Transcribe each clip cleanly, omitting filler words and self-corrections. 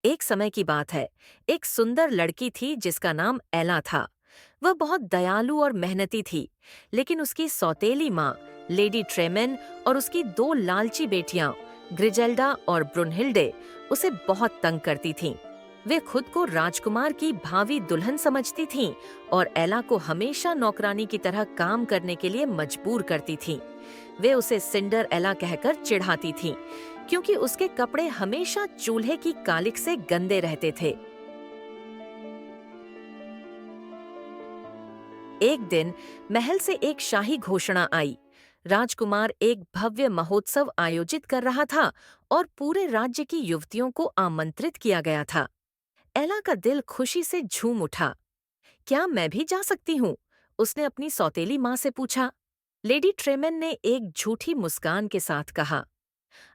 एक समय की बात है। एक सुंदर लड़की थी जिसका नाम एला था। वह बहुत दयालु और मेहनती थी, लेकिन उसकी सौतेली माँ लेडी ट्रेमेन और उसकी दो लालची बेटियां ग्रिजेल्डा और ब्रुनहिल्डे उसे बहुत तंग करती थीं। वे खुद को राजकुमार की भावी दुल्हन समझती थीं और एला को हमेशा नौकरानी की तरह काम करने के लिए मजबूर करती थीं। वे उसे सिंडर एला कहकर चिढ़ाती थीं, क्योंकि उसके कपड़े हमेशा चूल्हे की कालिख से गंदे रहते थे। एक दिन महल से एक शाही घोषणा आई। राजकुमार एक भव्य महोत्सव आयोजित कर रहा था और पूरे राज्य की युवतियों को आमंत्रित किया गया था। एला का दिल खुशी से झूम उठा। क्या मैं भी जा सकती हूँ? उसने अपनी सौतेली माँ से पूछा। लेडी ट्रेमेन ने एक झूठी मुस्कान के साथ कहा,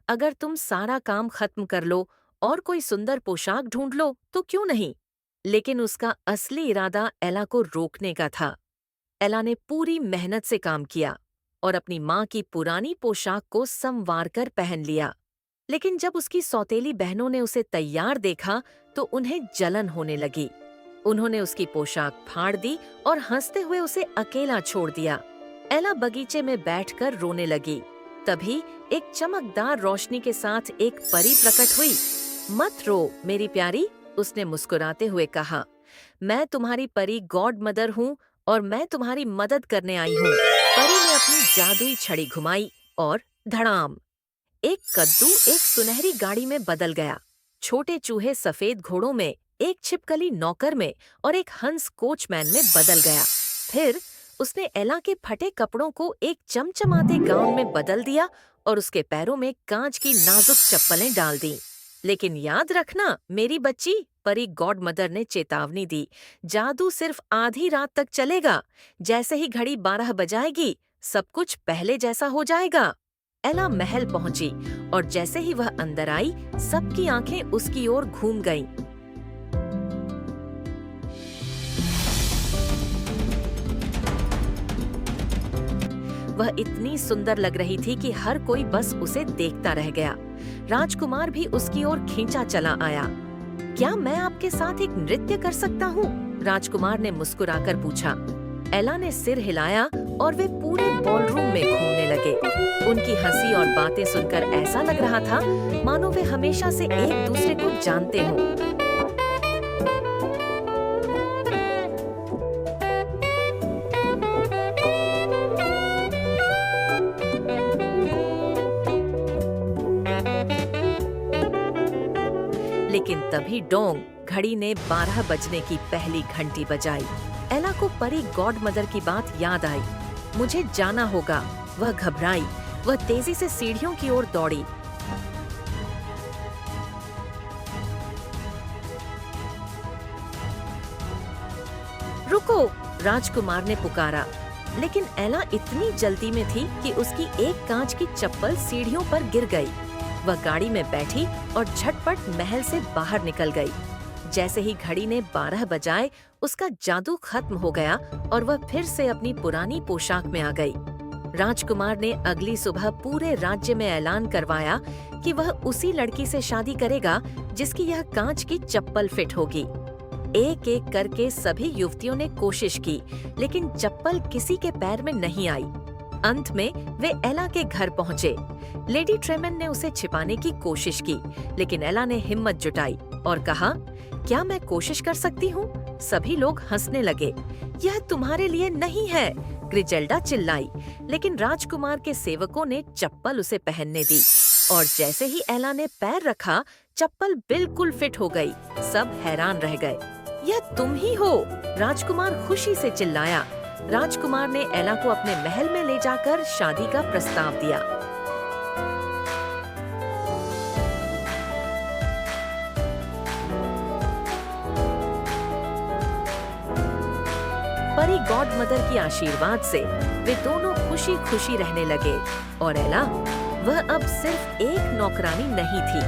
अगर तुम सारा काम खत्म कर लो और कोई सुंदर पोशाक ढूंढ लो तो क्यों नहीं? लेकिन उसका असली इरादा एला को रोकने का था। एला ने पूरी मेहनत से काम किया और अपनी माँ की पुरानी पोशाक को संवार कर पहन लिया। लेकिन जब उसकी सौतेली बहनों ने उसे तैयार देखा तो उन्हें जलन होने लगी। उन्होंने उसकी पोशाक फाड़ दी और हंसते हुए उसे अकेला छोड़ दिया। एला बगीचे में बैठकर रोने लगी। तभी एक चमकदार रोशनी के साथ एक परी प्रकट हुई। मत रो मेरी प्यारी, उसने मुस्कुराते हुए कहा। मैं तुम्हारी परी गॉड मदर हूँ और मैं तुम्हारी मदद करने आई हूँ। परी ने अपनी जादुई छड़ी घुमाई और धड़ाम, एक कद्दू एक सुनहरी गाड़ी में बदल गया। छोटे चूहे सफेद घोड़ों में, एक छिपकली नौकर में और एक हंस कोचमैन में बदल गया। फिर उसने एला के फटे कपड़ों को एक चमचमाते गाउन में बदल दिया और उसके पैरों में कांच की नाजुक चप्पलें डाल दी। लेकिन याद रखना मेरी बच्ची, परी गॉड मदर ने चेतावनी दी, जादू सिर्फ आधी रात तक चलेगा। जैसे ही घड़ी 12 बजाएगी सब कुछ पहले जैसा हो जाएगा। एला महल पहुंची और जैसे ही वह अंदर आई सबकी आंखें उसकी ओर घूम गईं। वह इतनी सुंदर लग रही थी कि हर कोई बस उसे देखता रह गया। राजकुमार भी उसकी ओर खींचा चला आया। क्या मैं आपके साथ एक नृत्य कर सकता हूँ? राजकुमार ने मुस्कुराकर पूछा। एला ने सिर हिलाया और वे पूरे बॉलरूम में घूमने लगे। उनकी हंसी और बातें सुनकर ऐसा लग रहा था मानो वे हमेशा से एक दूसरे को जानते हों। लेकिन तभी डोंग, घड़ी ने 12 बजने की पहली घंटी बजाई। एला को परी गॉड मदर की बात याद आई। मुझे जाना होगा। वह घबराई। वह तेजी से सीढ़ियों की ओर दौड़ी। रुको, राजकुमार ने पुकारा। लेकिन एला इतनी जल्दी में थी कि उसकी एक कांच की चप्पल सीढ़ियों पर गिर गई। वह गाड़ी में बैठी और झटपट महल से बाहर निकल गई। जैसे ही घड़ी ने 12 बजाए उसका जादू खत्म हो गया और वह फिर से अपनी पुरानी पोशाक में आ गई। राजकुमार ने अगली सुबह पूरे राज्य में ऐलान करवाया कि वह उसी लड़की से शादी करेगा जिसकी यह कांच की चप्पल फिट होगी। एक एक करके सभी युवतियों ने कोशिश की, लेकिन चप्पल किसी के पैर में नहीं आई। अंत में वे एला के घर पहुंचे। लेडी ट्रेमेन ने उसे छिपाने की कोशिश की, लेकिन एला ने हिम्मत जुटाई और कहा, क्या मैं कोशिश कर सकती हूँ? सभी लोग हंसने लगे। यह तुम्हारे लिए नहीं है, ग्रिजेल्डा चिल्लाई। लेकिन राजकुमार के सेवकों ने चप्पल उसे पहनने दी और जैसे ही एला ने पैर रखा चप्पल बिल्कुल फिट हो गई। सब हैरान रह गए। यह तुम ही हो, राजकुमार खुशी से चिल्लाया। राजकुमार ने एला को अपने महल में ले जाकर शादी का प्रस्ताव दिया। परी गॉड मदर की आशीर्वाद से वे दोनों खुशी खुशी रहने लगे और एला, वह अब सिर्फ एक नौकरानी नहीं थी,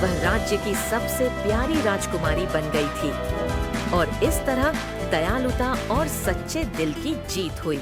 वह राज्य की सबसे प्यारी राजकुमारी बन गई थी। और इस तरह दयालुता और सच्चे दिल की जीत हुई।